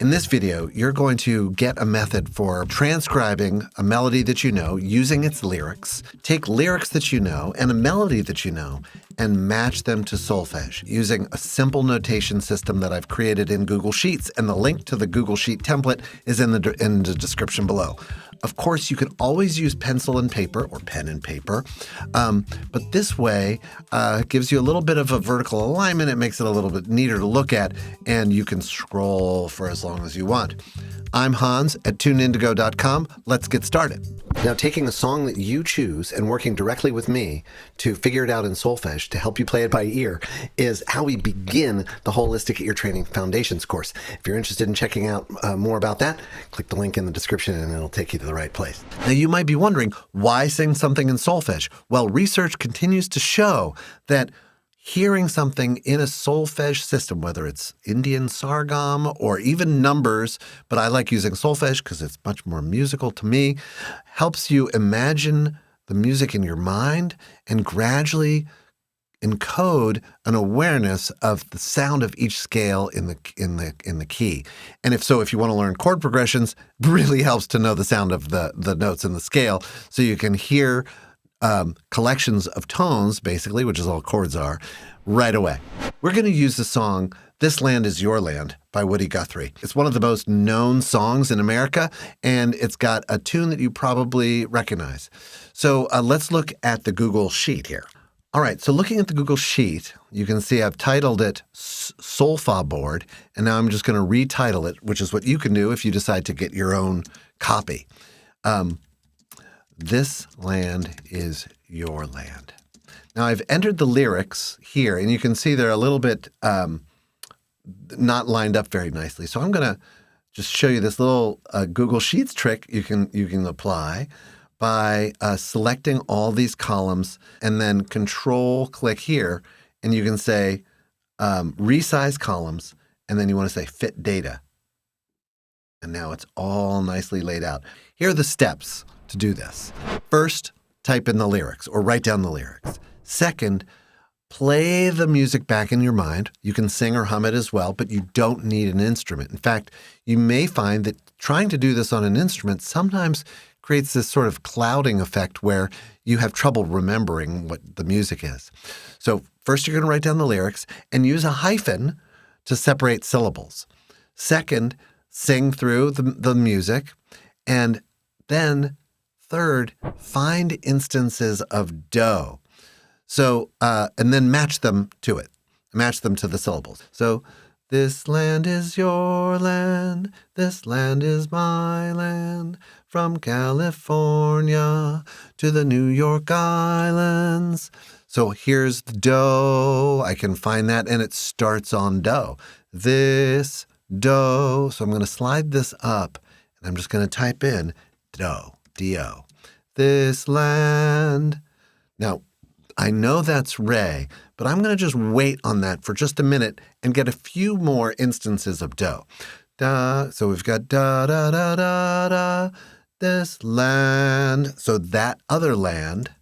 In this video, you're going to get a method for transcribing a melody that you know using its lyrics, take lyrics that you know and a melody that you know, and match them to solfège using a simple notation system that I've created in Google Sheets, and the link to the Google Sheet template is in the description below. Of course, you can always use pencil and paper or pen and paper, but this way gives you a little bit of a vertical alignment. It makes it a little bit neater to look at, and you can scroll for as long as you want. I'm Hans at tuneindigo.com. Let's get started. Now, taking a song that you choose and working directly with me to figure it out in solfège to help you play it by ear is how we begin the Holistic Ear Training Foundations course. If you're interested in checking out more about that, click the link in the description and it'll take you to the right place. Now, you might be wondering, why sing something in solfège? Well, research continues to show that hearing something in a solfège system, whether it's Indian sargam or even numbers, but I like using solfège because it's much more musical to me, helps you imagine the music in your mind and gradually encode an awareness of the sound of each scale in the key. And if you want to learn chord progressions, it really helps to know the sound of the notes in the scale so you can hear collections of tones, basically, which is all chords are, right away. We're going to use the song This Land Is Your Land by Woody Guthrie. It's one of the most known songs in America, and it's got a tune that you probably recognize. So let's look at the Google Sheet here. All right, so looking at the Google Sheet, you can see I've titled it Solfa Board, and now I'm just going to retitle it, which is what you can do if you decide to get your own copy. This land is your land. Now, I've entered the lyrics here, and you can see they're a little bit not lined up very nicely. So I'm going to just show you this little Google Sheets trick you can apply by selecting all these columns and then Control-click here, and you can say resize columns, and then you want to say fit data. And now it's all nicely laid out. Here are the steps to do this. First, type in the lyrics or write down the lyrics. Second, play the music back in your mind. You can sing or hum it as well, but you don't need an instrument. In fact, you may find that trying to do this on an instrument sometimes creates this sort of clouding effect where you have trouble remembering what the music is. So first, you're going to write down the lyrics and use a hyphen to separate syllables. Second, sing through the music. And then third, find instances of do. So, and then match them to it. Match them to the syllables. So, this land is your land. This land is my land. From California to the New York Islands. So here's the do. I can find that, and it starts on do. This do. So I'm going to slide this up, and I'm just going to type in do. D-O. This land. Now, I know that's re, but I'm going to just wait on that for just a minute and get a few more instances of do. Da. So we've got da, da, da, da, da. This land. So that other land,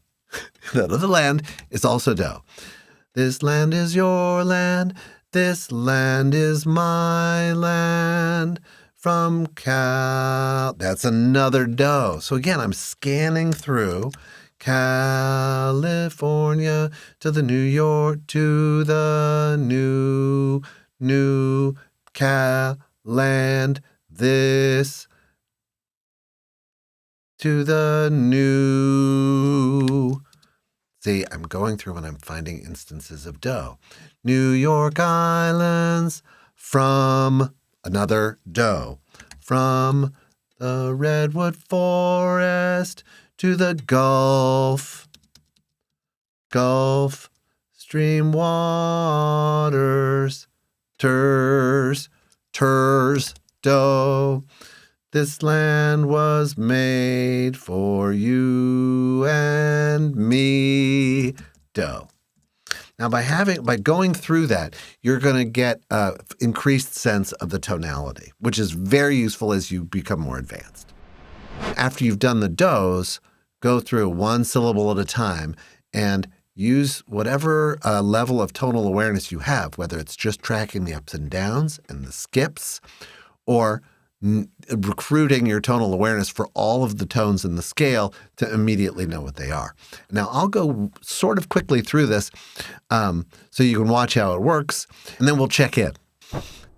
that other land is also do. This land is your land. This land is my land. From that's another do. So again, I'm scanning through California to the New York to the new land. This to the new. See, I'm going through and I'm finding instances of do. New York Islands from another do. From the redwood forest to the Gulf stream waters, ters, do. This land was made for you and me, do. Now, by going through that, you're going to get an increased sense of the tonality, which is very useful as you become more advanced. After you've done the do's, go through one syllable at a time and use whatever level of tonal awareness you have, whether it's just tracking the ups and downs and the skips, or recruiting your tonal awareness for all of the tones in the scale to immediately know what they are. Now, I'll go sort of quickly through this so you can watch how it works, and then we'll check in.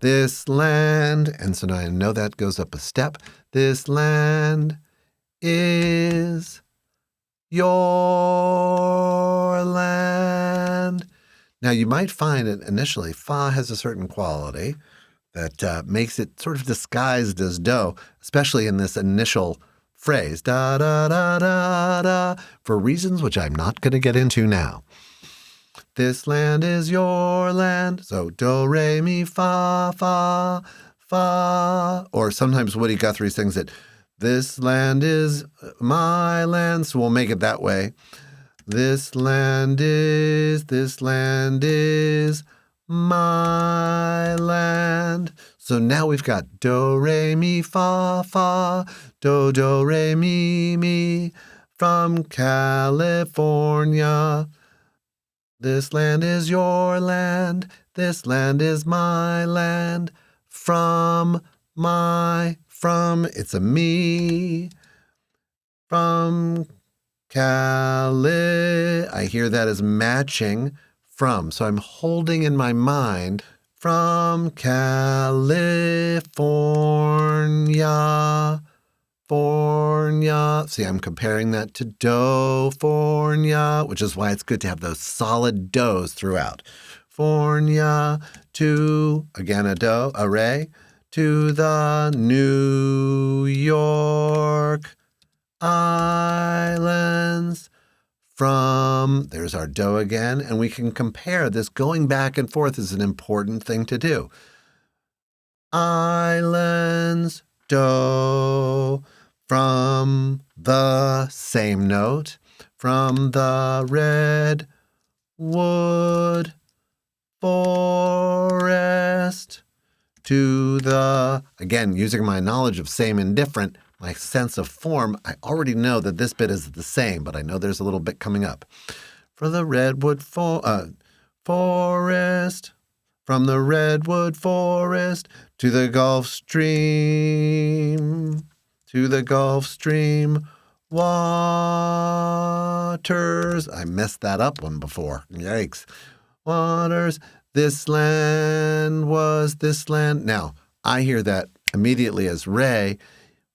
This land, and so now I know that goes up a step. This land is your land. Now, you might find that initially fa has a certain quality that makes it sort of disguised as do, especially in this initial phrase, da, da, da, da, da, for reasons which I'm not going to get into now. This land is your land, so do, re, mi, fa, fa, fa. Or sometimes Woody Guthrie sings it, this land is my land, so we'll make it that way. This land is my land. So now we've got do, re, mi, fa, fa, do, re, mi, from California. This land is your land. This land is my land. From, it's a me. From Cali, I hear that as matching from. So I'm holding in my mind from California. See, I'm comparing that to do-fornia, which is why it's good to have those solid do's throughout. Fornia to, again a do, a re, to the New York Islands. From, there's our do again, and we can compare this. Going back and forth is an important thing to do. Islands, do, from the same note, from the redwood forest to the, again, using my knowledge of same and different, my sense of form, I already know that this bit is the same, but I know there's a little bit coming up. For the redwood forest, from the redwood forest to the Gulf Stream, waters. I messed that up one before. Yikes. Waters. This land was this land. Now, I hear that immediately as re.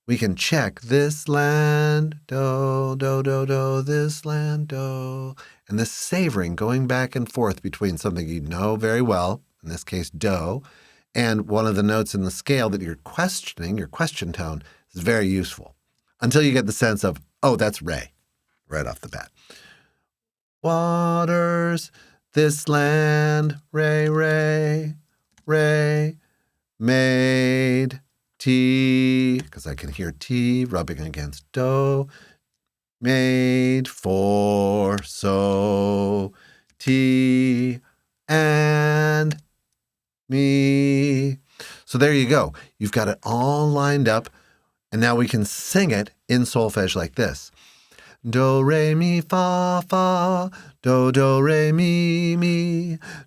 We can check this land, do, do, do, do, this land, do. And this savoring, going back and forth between something you know very well, in this case do, and one of the notes in the scale that you're questioning, your question tone, is very useful. Until you get the sense of, oh, that's re, right off the bat. Waters, this land, re, re, re, made, T, because I can hear T rubbing against do, made for, so, T, and me. So there you go. You've got it all lined up, and now we can sing it in solfege like this. Do, re, mi, fa, fa, do, re, mi,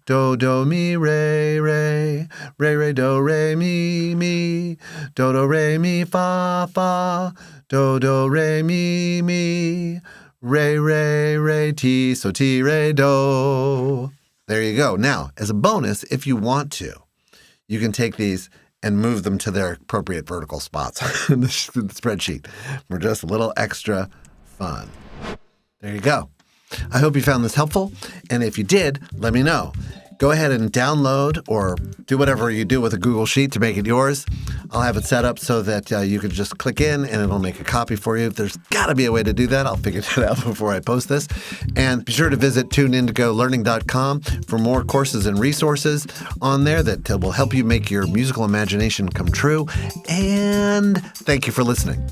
do, mi, re, re, re, do, re, mi, do, re, mi, fa, fa, do, re, mi, re, ti, so ti, re, do. There you go. Now, as a bonus, if you want to, you can take these and move them to their appropriate vertical spots in the spreadsheet for just a little extra fun. There you go. I hope you found this helpful, and if you did, let me know. Go ahead and download or do whatever you do with a Google Sheet to make it yours. I'll have it set up so that you can just click in and it'll make a copy for you. There's got to be a way to do that. I'll figure that out before I post this. And be sure to visit tuneindigolearning.com for more courses and resources on there that will help you make your musical imagination come true. And thank you for listening.